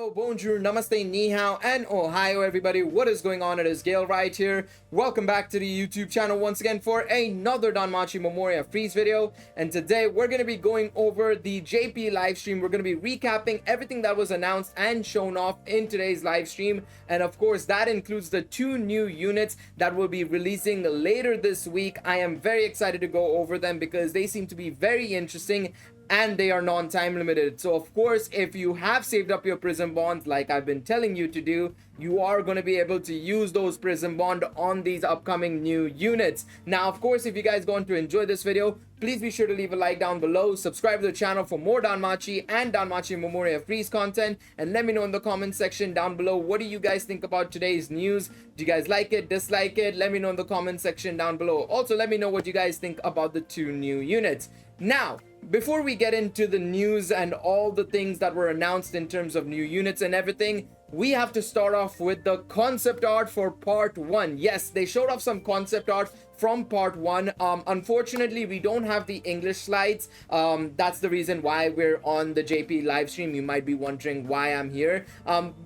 Hello, bonjour, namaste, ni hao, and ohio everybody. What is going on? It is Galeriot here. Welcome back to the YouTube channel once again for another Danmachi Memoria Freese video. And today we're going to be going over the JP livestream. We're going to be recapping everything that was announced and shown off in today's livestream. And of course, that includes the 2 new units that will be releasing later this week. I am very excited to go over them because they seem to be very interesting and they are non-time limited. So of course, if you have saved up your prism bonds like I've been telling you to do, you are going to be able to use those prism bond on these upcoming new units. Now of course, if you guys going to enjoy this video, please be sure to leave a like down below, subscribe to the channel for more Danmachi and Danmachi Memoria Freese content, and let me know in the comment section down below, what do you guys think about today's news? Do you guys like it, dislike it? Let me know in the comment section down below. Also, let me know what you guys think about the 2 new units. Now, before we get into the news and all the things that were announced in terms of new units and everything, we have to start off with the concept art for part 1. Yes, they showed off some concept art from part 1. Unfortunately, we don't have the English slides. That's the reason why we're on the JP live stream. You might be wondering why I'm here.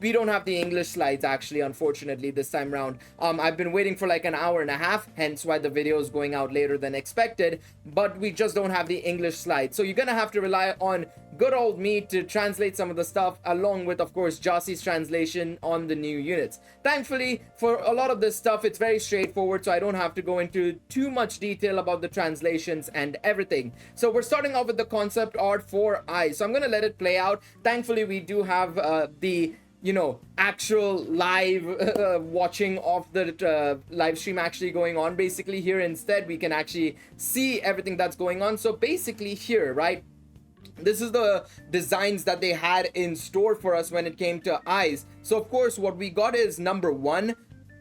We don't have the English slides actually, unfortunately, this time around. I've been waiting for like an hour and a half, hence why the video is going out later than expected, but we just don't have the English slides. So you're gonna have to rely on good old me to translate some of the stuff, along with, of course, Jossie's translation on the new units. Thankfully, for a lot of this stuff, it's very straightforward, so I don't have to go into too much detail about the translations and everything. So we're starting off with the concept art for AIS. So I'm gonna let it play out. Thankfully, we do have the actual live watching of the live stream actually going on. Basically here instead, we can actually see everything that's going on. So basically here, right, this is the designs that they had in store for us when it came to AIS. So of course, what we got is number 1.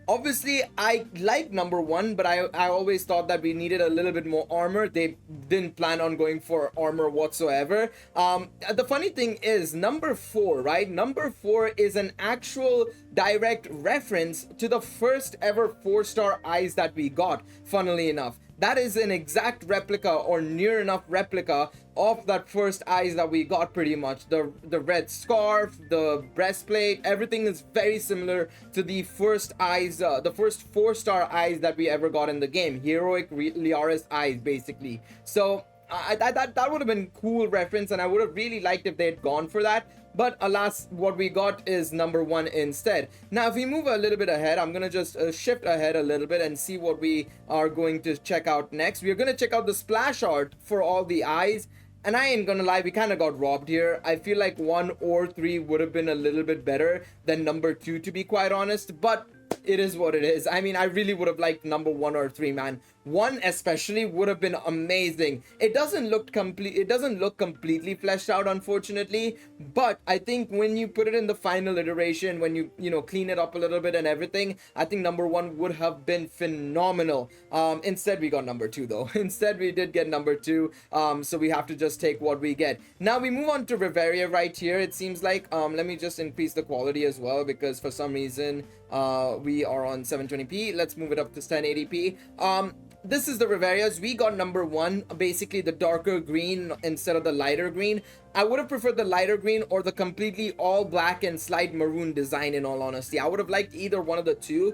Obviously, I like number 1, but I always thought that we needed a little bit more armor. They didn't plan on going for armor whatsoever. The funny thing is, number 4, right? Number 4 is an actual direct reference to the first ever 4-star AIS that we got, funnily enough. That is an exact replica or near enough replica of that first AIS that we got pretty much. The red scarf, the breastplate, everything is very similar to the first AIS, the first 4-star AIS that we ever got in the game. Heroic Liaris AIS, basically. So that would have been cool reference, and I would have really liked if they had gone for that. But alas, what we got is number 1 instead. Now, if we move a little bit ahead, I'm going to just shift ahead a little bit and see what we are going to check out next. We're going to check out the splash art for all the AIS. And I ain't gonna lie, we kind of got robbed here. I feel like 1 or 3 would have been a little bit better than number 2, to be quite honest. But it is what it is. I mean, I really would have liked number 1 or 3, man. 1 especially would have been amazing. It doesn't look completely fleshed out, unfortunately, but I think when you put it in the final iteration, when you clean it up a little bit and everything, I think number 1 would have been phenomenal. Instead we got number 2 though. Instead we did get number 2, so we have to just take what we get. Now we move on to Riveria right here. It seems like let me just increase the quality as well, because for some reason we are on 720p. Let's move it up to 1080p. This is the Riverias. We got number 1, basically the darker green instead of the lighter green. I would have preferred the lighter green or the completely all black and slight maroon design, in all honesty. I would have liked either one of the 2.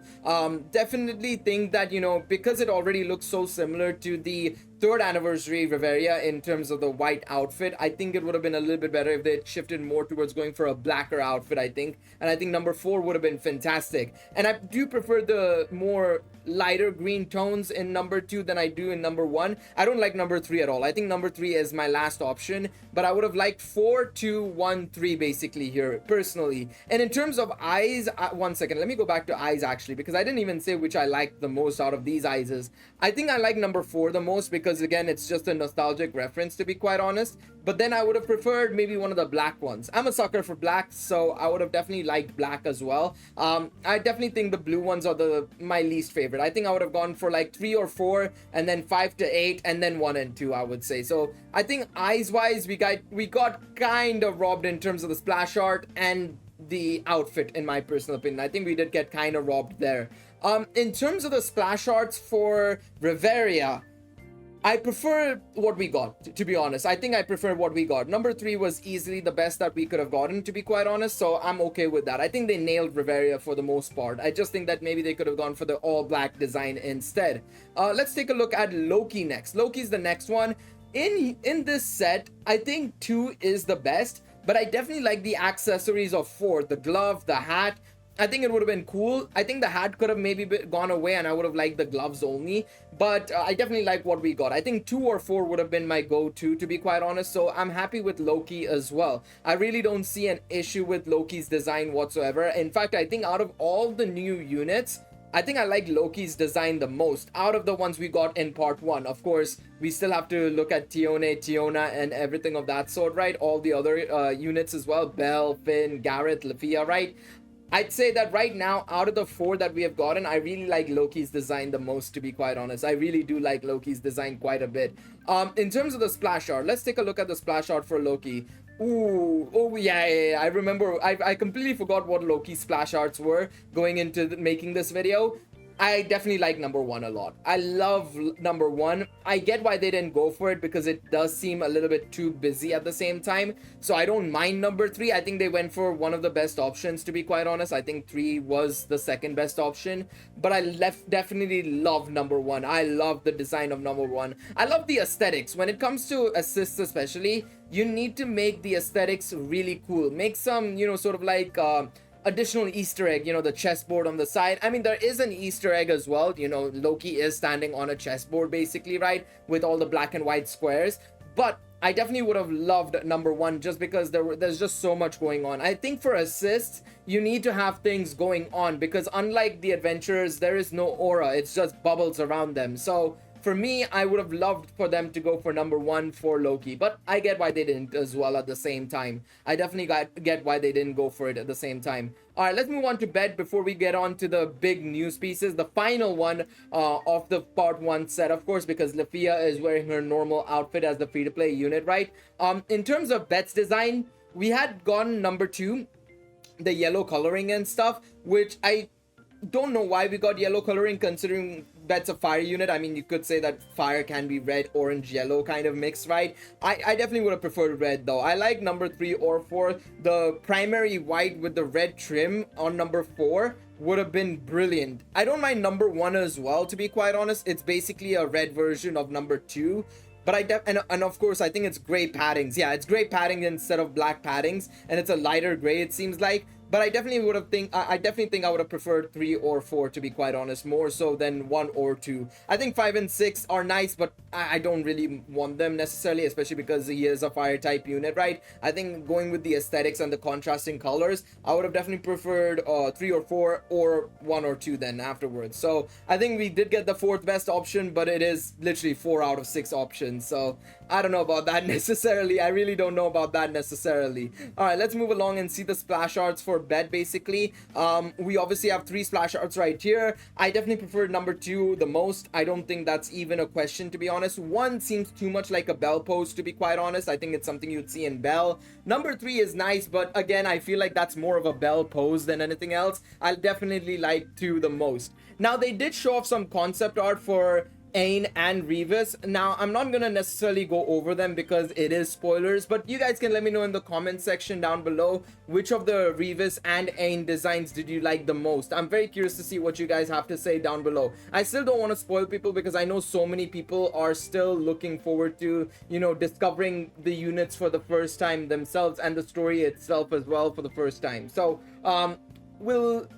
Definitely think that, because it already looks so similar to the 3rd anniversary Riveria in terms of the white outfit, I think it would have been a little bit better if they shifted more towards going for a blacker outfit, I think. And I think number 4 would have been fantastic. And I do prefer the more lighter green tones in number 2 than I do in number 1. I don't like number 3 at all. I think number 3 is my last option, but I would have liked 4, 2, 1, 3 basically here, personally. And in terms of AIS, 1 second, let me go back to AIS actually, because I didn't even say which I liked the most out of these AISs. I think I like number 4 the most, because again, it's just a nostalgic reference, to be quite honest. But then I would have preferred maybe one of the black ones. I'm a sucker for black, so I would have definitely liked black as well. I definitely think the blue ones are my least favorite. I think I would have gone for like 3 or 4, and then 5 to 8, and then 1 and 2, I would say. So I think AIS wise, we got kind of robbed in terms of the splash art and the outfit, in my personal opinion. I think we did get kind of robbed there. In terms of the splash arts for Riveria, I prefer what we got, to be honest. I think I prefer what we got. Number 3 was easily the best that we could have gotten, to be quite honest, so I'm okay with that. I think they nailed Riveria for the most part. I just think that maybe they could have gone for the all-black design instead. Let's take a look at Loki next. Loki's the next one. In this set, I think 2 is the best, but I definitely like the accessories of 4. The glove, the hat. I think it would have been cool. I think the hat could have maybe gone away and I would have liked the gloves only. But I definitely like what we got. I think 2 or 4 would have been my go-to, to be quite honest. So I'm happy with Loki as well. I really don't see an issue with Loki's design whatsoever. In fact, I think out of all the new units, I think I like Loki's design the most out of the ones we got in part 1. Of course, we still have to look at Tiona, and everything of that sort, right? All the other units as well. Belle, Finn, Gareth, Lafia, right? I'd say that right now, out of the 4 that we have gotten, I really like Loki's design the most, to be quite honest. I really do like Loki's design quite a bit. In terms of the splash art, let's take a look at the splash art for Loki. Ooh, oh yeah, I remember, I completely forgot what Loki's splash arts were going into making this video. I definitely like number 1 a lot. I love number 1. I get why they didn't go for it because it does seem a little bit too busy at the same time. So I don't mind number 3. I think they went for one of the best options, to be quite honest. I think 3 was the second best option. But I definitely love number 1. I love the design of number 1. I love the aesthetics. When it comes to assists especially, you need to make the aesthetics really cool. Make some, sort of like... additional Easter egg, the chessboard on the side. I mean, there is an Easter egg as well. Loki is standing on a chessboard basically, right, with all the black and white squares. But I definitely would have loved number 1 just because there's just so much going on. I think for assists, you need to have things going on because unlike the adventurers, there is no aura. It's just bubbles around them. So for me, I would have loved for them to go for number 1 for Loki, but I get why they didn't as well at the same time. I definitely get why they didn't go for it at the same time. All right, let's move on to bed before we get on to the big news pieces. The final one of the part 1 set, of course, because Lafia is wearing her normal outfit as the free-to-play unit, right? In terms of Bet's design, we had gotten number 2, the yellow coloring and stuff, which I don't know why we got yellow coloring considering that's a fire unit. I mean, you could say that fire can be red, orange, yellow kind of mix, right? I definitely would have preferred red though. I like number 3 or 4. The primary white with the red trim on number 4 would have been brilliant. I don't mind number 1 as well, to be quite honest. It's basically a red version of number 2. But and of course, I think it's gray paddings. Yeah, it's gray padding instead of black paddings, and it's a lighter gray, it seems like. But I definitely would have I definitely think I would have preferred 3 or 4, to be quite honest, more so than 1 or 2. I think 5 and 6 are nice, but I don't really want them necessarily, especially because he is a fire type unit, right? I think going with the aesthetics and the contrasting colors, I would have definitely preferred 3 or 4 or 1 or 2 then afterwards. So I think we did get the 4th best option, but it is literally 4 out of 6 options. So I don't know about that necessarily. I really don't know about that necessarily. All right, let's move along and see the splash arts for bed basically. We obviously have 3 splash arts right here. I definitely prefer number 2 the most. I don't think that's even a question, to be honest. 1 seems too much like a Belle pose, to be quite honest. I think it's something you'd see in Belle. Number 3 is nice, but again, I feel like that's more of a Belle pose than anything else. I'll definitely like 2 the most. Now, they did show off some concept art for Ain and Revis. Now, I'm not gonna necessarily go over them because it is spoilers, but you guys can let me know in the comment section down below which of the Revis and Ain designs did you like the most. I'm very curious to see what you guys have to say down below. I still don't want to spoil people because I know so many people are still looking forward to, discovering the units for the first time themselves and the story itself as well for the first time. So, we'll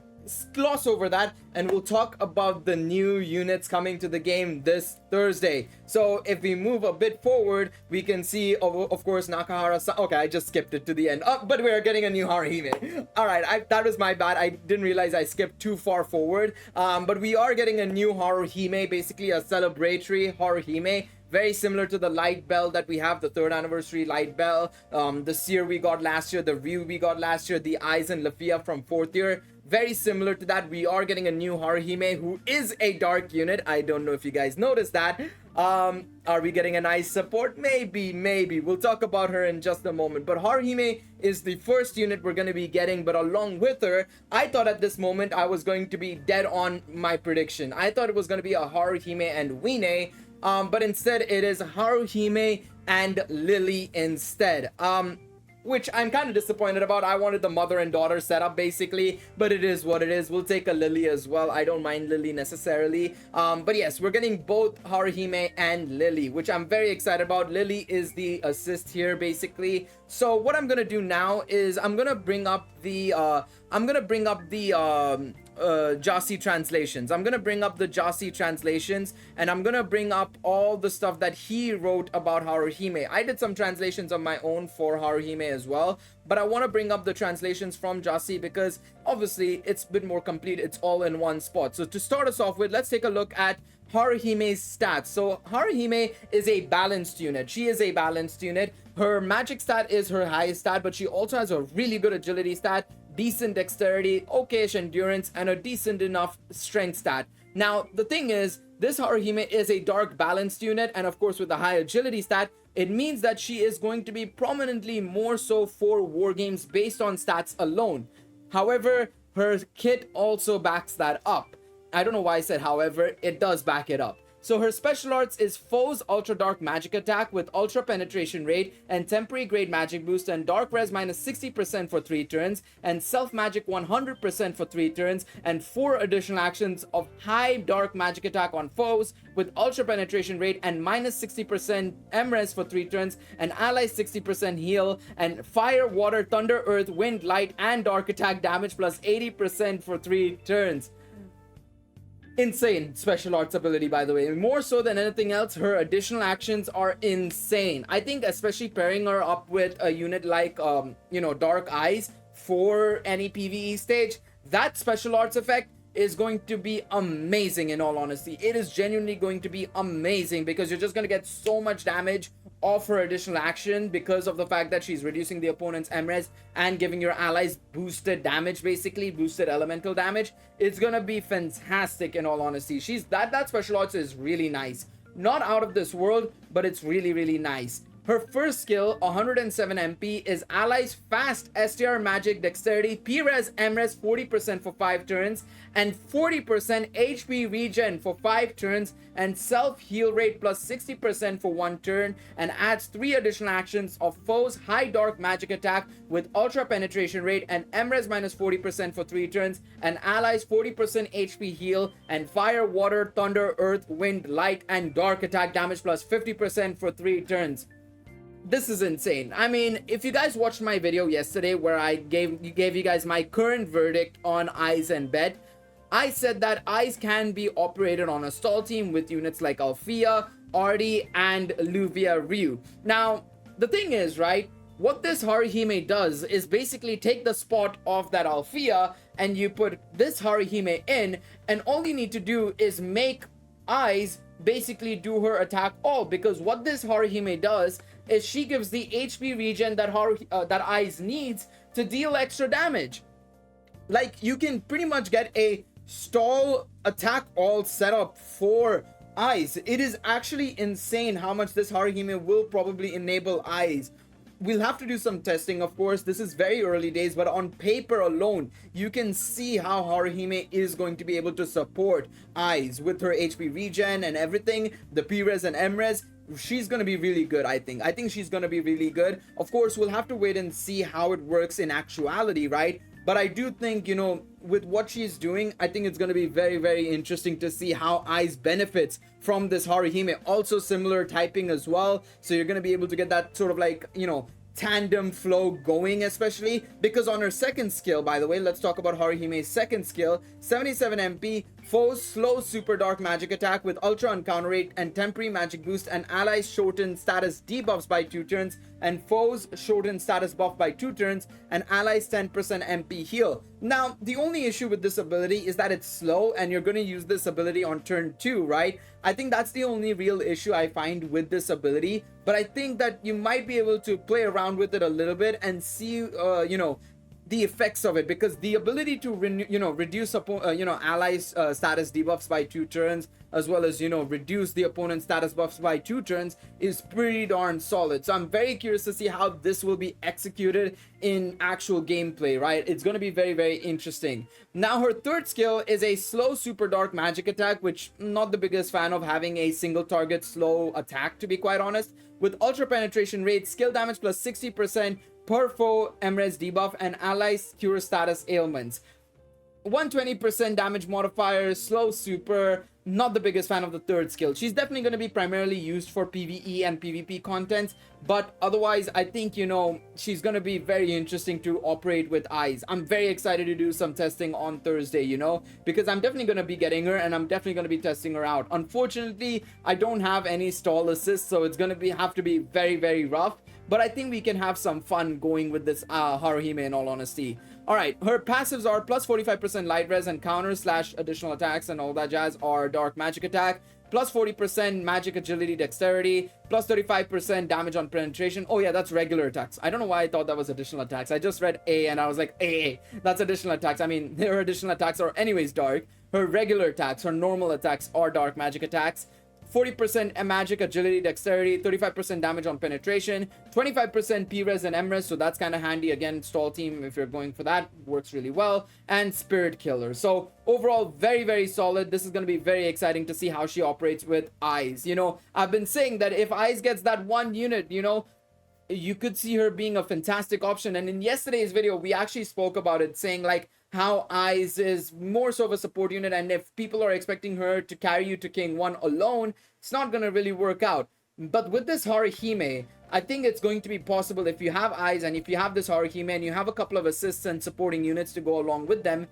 gloss over that and we'll talk about the new units coming to the game this Thursday. So if we move a bit forward, we can see of course Nakahara. Okay, I just skipped it to the end. But we are getting a new Haruhime. All right, that was my bad. I didn't realize I skipped too far forward. But we are getting a new Haruhime, basically a celebratory Haruhime. Very similar to the light bell that we have, the 3rd anniversary light bell, the Seer we got last year, the Ryu we got last year, the AIS and Lafia from 4th year. Very similar to that. We are getting a new Haruhime who is a dark unit. I don't know if you guys noticed that. Are we getting a nice support? Maybe. We'll talk about her in just a moment. But Haruhime is the first unit we're going to be getting. But along with her, I thought at this moment I was going to be dead on my prediction. I thought it was going to be a Haruhime and Wine. but instead it is Haruhime and Lily instead. Which I'm kind of disappointed about. I wanted the mother and daughter setup basically, but it is what it is. We'll take a Lily as well. I don't mind Lily necessarily. But yes, we're getting both Haruhime and Lily, which I'm very excited about. Lily is the assist here basically. So what I'm gonna do now is I'm gonna bring up the Jasi translations. I'm gonna bring up the Jasi translations, and I'm gonna bring up all the stuff that he wrote about Haruhime. I did some translations of my own for Haruhime as well, but I want to bring up the translations from Jasi because obviously it's a bit more complete. It's all in one spot. So to start us off with, let's take a look at Haruhime's stats. So Haruhime is a balanced unit. She is a balanced unit. Her magic stat is her highest stat, but she also has a really good agility stat, decent dexterity, okayish endurance, and a decent enough strength stat. Now, the thing is, this Haruhime is a dark balanced unit, and of course with a high agility stat, it means that she is going to be prominently more so for war games based on stats alone. However, her kit also backs that up. I don't know why I said however, it does back it up. So her special arts is Foe's Ultra Dark Magic Attack with Ultra Penetration Rate and Temporary Grade Magic Boost and Dark Res minus 60% for 3 turns and Self Magic 100% for 3 turns and 4 additional actions of High Dark Magic Attack on foes with Ultra Penetration Rate and minus 60% M-Res for 3 turns and Allies 60% heal and Fire, Water, Thunder, Earth, Wind, Light and Dark Attack damage plus 80% for 3 turns. Insane special arts ability, by the way. More so than anything else, her additional actions are insane. I think especially pairing her up with a unit like Dark Eyes for any PvE stage, that special arts effect is going to be amazing. In all honesty, it is genuinely going to be amazing because you're just going to get so much damage off her additional action because of the fact that she's reducing the opponent's M-Res and giving your allies boosted damage, basically boosted elemental damage. It's gonna be fantastic. In all honesty, that special arts is really nice. Not out of this world, but it's really nice. Her first skill, 107 MP, is Allies Fast STR Magic Dexterity, P-Res, M-Res 40% for 5 turns, and 40% HP regen for 5 turns, and self-heal rate plus 60% for 1 turn, and adds 3 additional actions of Foe's High Dark Magic Attack with Ultra Penetration Rate and M-Res minus 40% for 3 turns, and Allies 40% HP heal, and Fire, Water, Thunder, Earth, Wind, Light, and Dark Attack damage plus 50% for 3 turns. This is insane. I mean, if you guys watched my video yesterday where I gave you guys my current verdict on AIS and Bet, I said that AIS can be operated on a stall team with units like Althea, Artie, and Luvia Ryu. Now, the thing is, right, what this Haruhime does is basically take the spot of that Althea and you put this Haruhime in, and all you need to do is make AIS basically do her attack all, because what this Haruhime does is she gives the HP regen that AIS needs to deal extra damage. Like, you can pretty much get a stall attack all setup for AIS. It is actually insane how much this Haruhime will probably enable AIS. We'll have to do some testing, of course. This is very early days, but on paper alone, you can see how Haruhime is going to be able to support AIS with her HP regen and everything, the P-Res and M-Res. She's going to be really good, I think. I think she's going to be really good. Of course, we'll have to wait and see how it works in actuality, right? But I do think, with what she's doing, I think it's going to be very interesting to see how AIS benefits from this Haruhime. Also similar typing as well. So you're going to be able to get that sort of like, tandem flow going, especially because on her second skill, by the way, let's talk about Haruhime's second skill, 77 MP, Foe's slow super dark magic attack with ultra encounter rate and temporary magic boost, and allies shorten status debuffs by 2 turns, and foes shorten status buff by 2 turns, and allies 10% MP heal. Now, the only issue with this ability is that it's slow and you're going to use this ability on turn 2, right? I think that's the only real issue I find with this ability, but I think that you might be able to play around with it a little bit and see, the effects of it, because the ability to reduce allies status debuffs by 2 turns, as well as reduce the opponent's status buffs by 2 turns, is pretty darn solid. So I'm very curious to see how this will be executed in actual gameplay, right? It's going to be very, very interesting. Now her third skill is a slow super dark magic attack, which I'm not the biggest fan of having a single target slow attack, to be quite honest. With ultra penetration rate, skill damage plus 60% per foe MRES debuff, and allies cure status ailments. 120% damage modifier, slow super. Not the biggest fan of the third skill. She's definitely going to be primarily used for PvE and PvP content, but otherwise I think she's going to be very interesting to operate with AIS. I'm very excited to do some testing on Thursday, because I'm definitely going to be getting her, and I'm definitely going to be testing her out. Unfortunately, I don't have any stall assist, so it's going to have to be very, very rough, but I think we can have some fun going with this Haruhime, in all honesty. Alright, her passives are plus 45% light res and counter / additional attacks and all that jazz are dark magic attack, plus 40% magic agility dexterity, plus 35% damage on penetration. Oh yeah, that's regular attacks. I don't know why I thought that was additional attacks. I just read A and I was like, that's additional attacks. I mean, her additional attacks are anyways dark. Her regular attacks, her normal attacks are dark magic attacks. 40% magic agility dexterity, 35% damage on penetration, 25% P-res and M-res, so that's kind of handy. Again, stall team, if you're going for that, works really well. And spirit killer. So overall, very, very solid. This is going to be very exciting to see how she operates with AIS. I've been saying that if AIS gets that one unit, you could see her being a fantastic option. And in yesterday's video, we actually spoke about it, saying like how AIS is more so of a support unit, and if people are expecting her to carry you to King 1 alone, it's not going to really work out. But with this Haruhime, I think it's going to be possible if you have AIS and if you have this Haruhime and you have a couple of assists and supporting units to go along with them.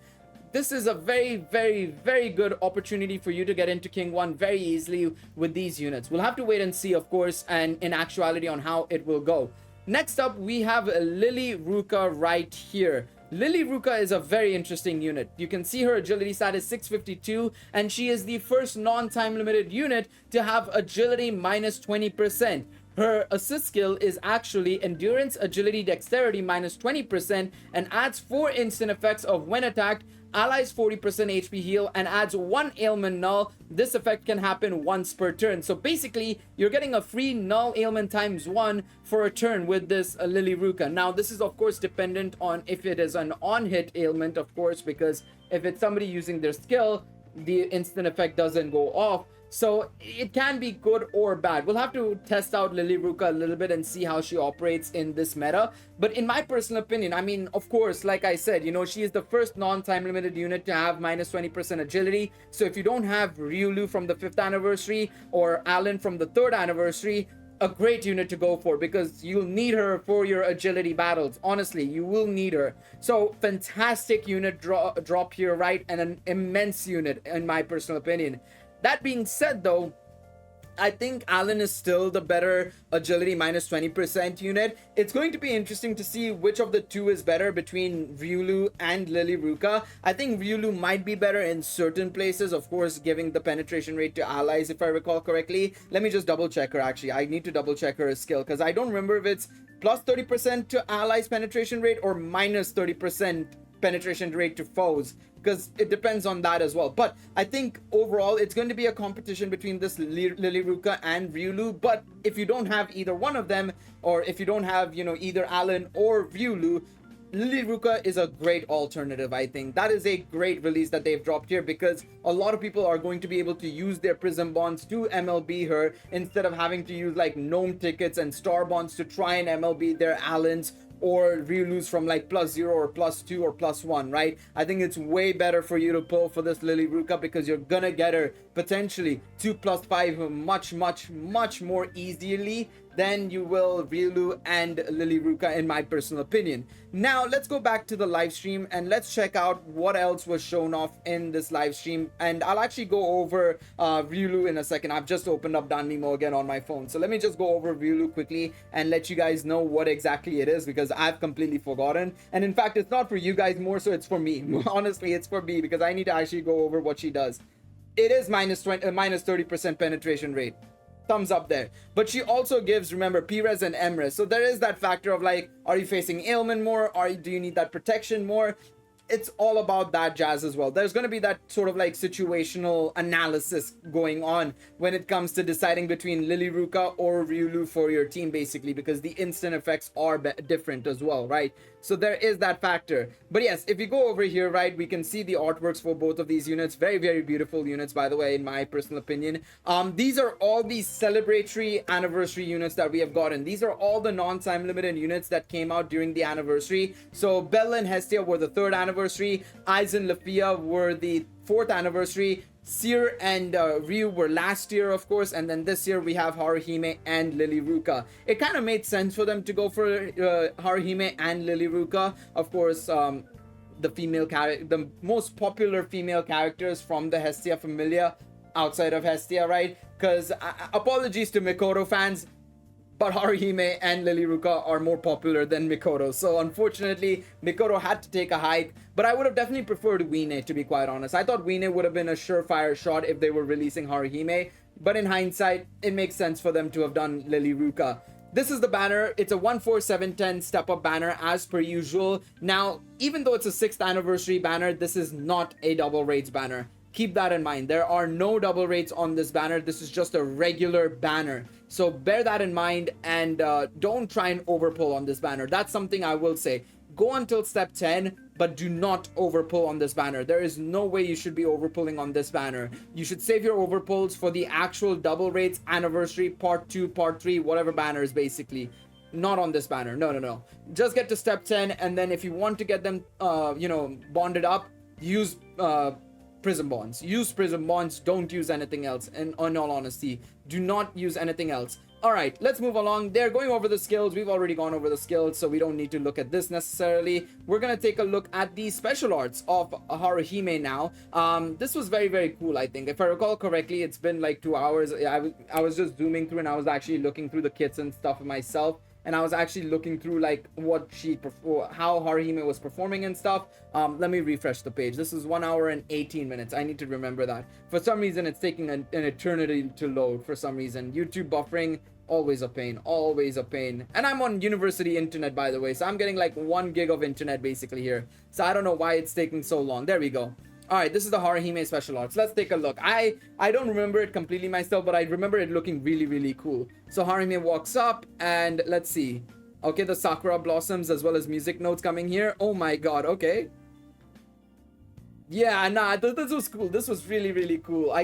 This is a very, very, very good opportunity for you to get into King 1 very easily with these units. We'll have to wait and see, of course, and in actuality on how it will go. Next up, we have Lily Ruka right here. Lily Ruka is a very interesting unit. You can see her agility stat is 652, and she is the first non-time limited unit to have agility minus 20%. Her assist skill is actually endurance, agility, dexterity minus 20%, and adds 4 instant effects of when attacked, allies 40% HP heal, and adds 1 ailment null. This effect can happen once per turn. So basically, you're getting a free null ailment times 1 for a turn with this Lily Ruka. Now, this is of course dependent on if it is an on-hit ailment, of course, because if it's somebody using their skill, the instant effect doesn't go off. So it can be good or bad. We'll have to test out Lily Ruka a little bit and see how she operates in this meta. But in my personal opinion, I mean, of course, like I said, she is the first non-time limited unit to have minus 20% agility. So if you don't have Ryulu from the 5th anniversary or Alan from the 3rd anniversary, a great unit to go for, because you'll need her for your agility battles. Honestly, you will need her. So fantastic unit drop here, right? And an immense unit in my personal opinion. That being said, though, I think Alan is still the better agility minus 20% unit. It's going to be interesting to see which of the two is better between Ryulu and Lily Ruka. I think Ryulu might be better in certain places, of course, giving the penetration rate to allies, if I recall correctly. Let me just double check her, actually. I need to double check her skill, because I don't remember if it's plus 30% to allies penetration rate or minus 30% penetration rate to foes, because it depends on that as well. But I think overall it's going to be a competition between this Lily Ruka and Ryulu. But if you don't have either one of them, or if you don't have either Alan or Ryulu, Lily Ruka is a great alternative. I think that is a great release that they've dropped here, because a lot of people are going to be able to use their prism bonds to MLB her instead of having to use like gnome tickets and star bonds to try and MLB their Allens or Ryulu's from like +0 or +2 or +1, right? I think it's way better for you to pull for this Lily Ruka, because you're gonna get her potentially 2+5 much more easily than you will Ryulu and Lily Ruka, in my personal opinion. Now let's go back to the live stream and let's check out what else was shown off in this live stream, and I'll actually go over Ryulu in a second. I've just opened up Danmemo again on my phone, so let me just go over Ryulu quickly and let you guys know what exactly it is, because I've completely forgotten. And in fact, it's not for you guys, more so it's for me. Honestly, it's for me, because I need to actually go over what she does. It is minus 30% penetration rate. thumbs up there. But she also gives, remember, P-res and M-res. So there is that factor of like, are you facing ailment more? Do you need that protection more? It's all about that jazz as well. There's going to be that sort of like situational analysis going on when it comes to deciding between Lilyruka or Ryulu for your team, basically, because the instant effects are different as well, right? So there is that factor. But yes, if you go over here, right, we can see the artworks for both of these units. Very, very beautiful units, by the way, in my personal opinion. These are all the celebratory anniversary units that we have gotten. These are all the non-time limited units that came out during the anniversary. So Bella and Hestia were the 3rd anniversary. Aiz and Lafia were the 4th anniversary. Seer and Ryu were last year, of course, and then this year we have Haruhime and Lilyruka. It kind of made sense for them to go for Haruhime and Lilyruka. Of course, the most popular female characters from the Hestia Familia outside of Hestia, right? Because apologies to Mikoto fans, but Haruhime and Lilyruka are more popular than Mikoto. So unfortunately, Mikoto had to take a hike. But I would have definitely preferred Wine, to be quite honest. I thought Wine would have been a surefire shot if they were releasing Haruhime. But in hindsight, it makes sense for them to have done Lilyruka. This is the banner. It's a 14710 step-up banner as per usual. Now, even though it's a 6th anniversary banner, this is not a double rates banner. Keep that in mind. There are no double rates on this banner. This is just a regular banner. So bear that in mind and don't try and overpull on this banner. That's something I will say. Go until step 10, but do not overpull on this banner. There is no way you should be overpulling on this banner. You should save your overpulls for the actual double rates anniversary part 2, part 3, whatever banners basically. Not on this banner. No. Just get to step 10, and then if you want to get them, bonded up, use prism bonds. Use prism bonds. Don't use anything else. And in all honesty, do not use anything else. All right, let's move along. They're going over the skills. We've already gone over the skills, so we don't need to look at this necessarily. We're gonna take a look at the special arts of Haruhime now. This was very, very cool, I think. If I recall correctly, it's been like 2 hours. I was just zooming through and I was actually looking through the kits and stuff myself. And I was actually looking through like how Haruhime was performing and stuff. Let me refresh the page. This is 1 hour and 18 minutes. I need to remember that. For some reason, it's taking an eternity to load for some reason. YouTube buffering, always a pain, always a pain. And I'm on university internet, by the way. So I'm getting like 1 gig of internet basically here. So I don't know why it's taking so long. There we go. All right, this is the Haruhime special arts. Let's take a look. I don't remember it completely myself, but I remember it looking really, really cool. So Haruhime walks up and let's see. Okay, the sakura blossoms as well as music notes coming here. Oh my god, okay. Yeah, nah, this was cool. This was really, really cool. I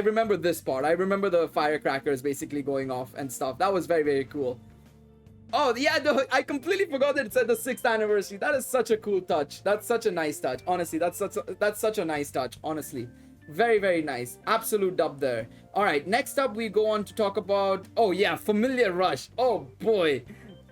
remember this part. I remember the firecrackers basically going off and stuff. That was very, very cool. Oh, yeah, I completely forgot that it said the 6th anniversary. That is such a cool touch. That's such a nice touch. Honestly, that's such a nice touch. Honestly. Very, very nice. Absolute dub there. All right, next up, we go on to talk about... Oh, yeah, Familiar Rush. Oh, boy.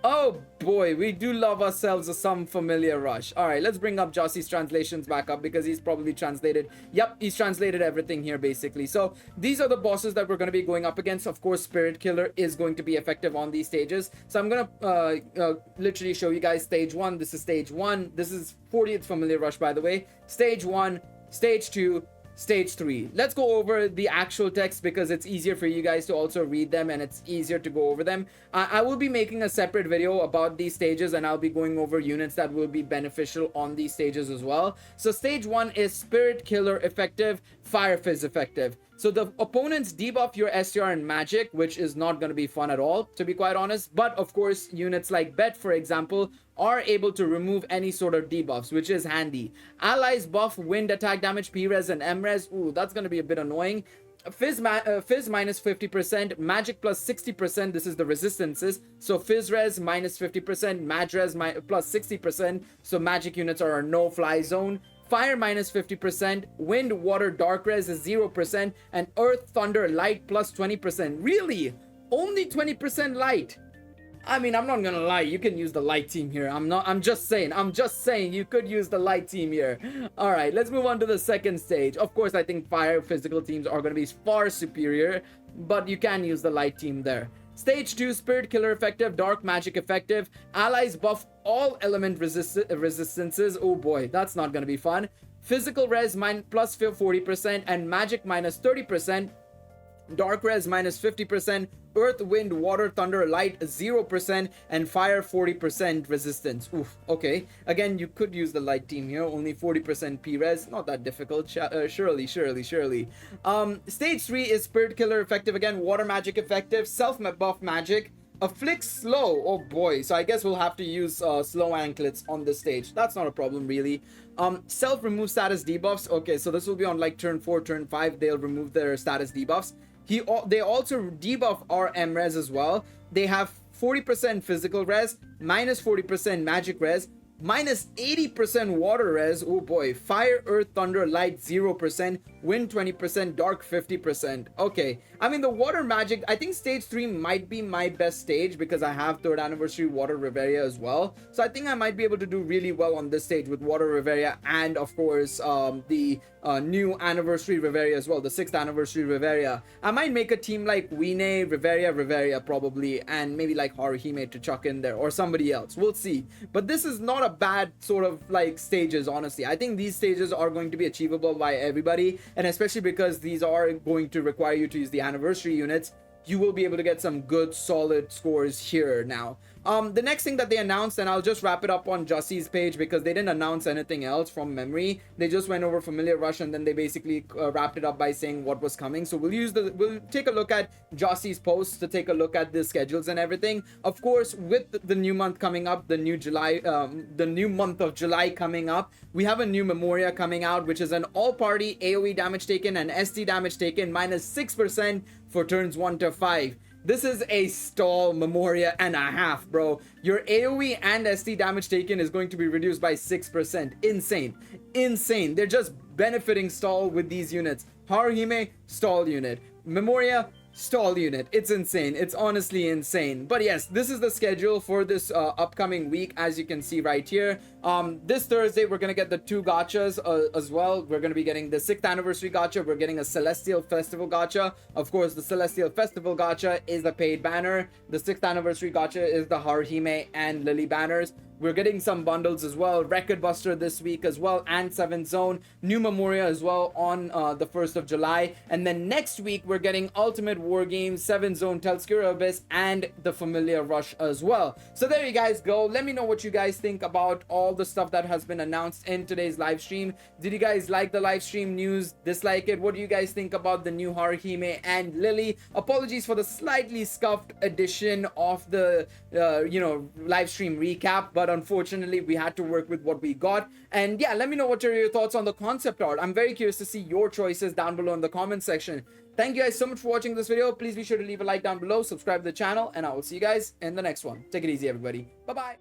Oh, boy. We do love ourselves some Familiar Rush. All right, let's bring up Jossie's translations back up because he's probably translated... Yep, he's translated everything here, basically. So, these are the bosses that we're going to be going up against. Of course, Spirit Killer is going to be effective on these stages. So, I'm going to literally show you guys stage 1. This is stage 1. This is 40th Familiar Rush, by the way. Stage 1, stage 2... Stage 3. Let's go over the actual text because it's easier for you guys to also read them and it's easier to go over them. I will be making a separate video about these stages and I'll be going over units that will be beneficial on these stages as well. So stage 1 is Spirit Killer effective, Fire Fizz effective. So the opponents debuff your STR and magic, which is not going to be fun at all, to be quite honest. But of course, units like Bet, for example, are able to remove any sort of debuffs, which is handy. Allies buff wind attack damage, P-res and M-res. Ooh, that's going to be a bit annoying. Fizz minus 50%, magic plus 60%. This is the resistances. So Fizz res minus 50%, mag res plus 60%. So magic units are a no-fly zone. Fire minus 50%, wind, water, dark res is 0%, and earth, thunder, light plus 20%. Really? Only 20% light? I mean, I'm not gonna lie, you can use the light team here. I'm just saying you could use the light team here. All right, let's move on to the second stage. Of course, I think fire physical teams are gonna be far superior, but you can use the light team there. Stage 2, Spirit Killer effective, Dark Magic effective. Allies buff all element resistances. Oh boy, that's not gonna be fun. Physical res plus 40% and magic minus 30%. Dark res minus 50%, earth, wind, water, thunder, light 0%, and fire 40% resistance. Oof, okay. Again, you could use the light team here, only 40% P-res, not that difficult, surely. Stage 3 is Spirit Killer effective again, Water Magic effective, Self-buff Magic, Afflict Slow, oh boy, so I guess we'll have to use slow anklets on this stage. That's not a problem really. Self-remove status debuffs, okay, so this will be on like turn 4, turn 5, they'll remove their status debuffs. They also debuff our M res as well. They have 40% physical res, minus 40% magic res, minus 80% water res, oh boy, fire, earth, thunder, light 0%, wind 20%, dark 50%. Okay, I mean the water magic, I think stage 3 might be my best stage because I have 3rd anniversary water Reveria as well, so I think I might be able to do really well on this stage with water Reveria and of course the new anniversary Reveria as well, the 6th anniversary Reveria. I might make a team like Wine, Reveria probably, and maybe like Haruhime to chuck in there or somebody else, we'll see. But this is not a bad sort of like stages, honestly. I think these stages are going to be achievable by everybody, and especially because these are going to require you to use the anniversary units, you will be able to get some good solid scores here now. The next thing that they announced, and I'll just wrap it up on Jussie's page because they didn't announce anything else from memory. They just went over Familiar Rush and then they basically wrapped it up by saying what was coming. So we'll take a look at Jussie's posts to take a look at the schedules and everything. Of course, with the new month coming up, the new month of July coming up, we have a new Memoria coming out, which is an all-party AoE damage taken and ST damage taken minus 6% for turns 1 to 5. This is a stall Memoria and a half, bro. Your AoE and ST damage taken is going to be reduced by 6%. Insane. They're just benefiting stall with these units. Haruhime, stall unit. Memoria, stall unit. It's insane. It's honestly insane. But yes, this is the schedule for this upcoming week, as you can see right here. This Thursday we're gonna get the 2 gachas as well. We're gonna be getting the 6th anniversary gacha. We're getting a Celestial Festival gacha. Of course, the Celestial Festival gacha is the paid banner. The 6th anniversary gacha is the Haruhime and Lily banners. We're getting some bundles as well. Record Buster this week as well, and 7th Zone. New Memoria as well on the 1st of July. And then next week, we're getting Ultimate War Games, 7th Zone, Telskura Abyss, and the Familiar Rush as well. So there you guys go. Let me know what you guys think about all the stuff that has been announced in today's live stream. Did you guys like the live stream news? Dislike it? What do you guys think about the new Haruhime and Lily? Apologies for the slightly scuffed edition of the live stream recap, but unfortunately we had to work with what we got. And yeah, let me know what are your thoughts on the concept art. I'm very curious to see your choices down below in the comment section. Thank you guys so much for watching this video. Please be sure to leave a like down below, subscribe to the channel, and I will see you guys in the next one. Take it easy, everybody. Bye bye.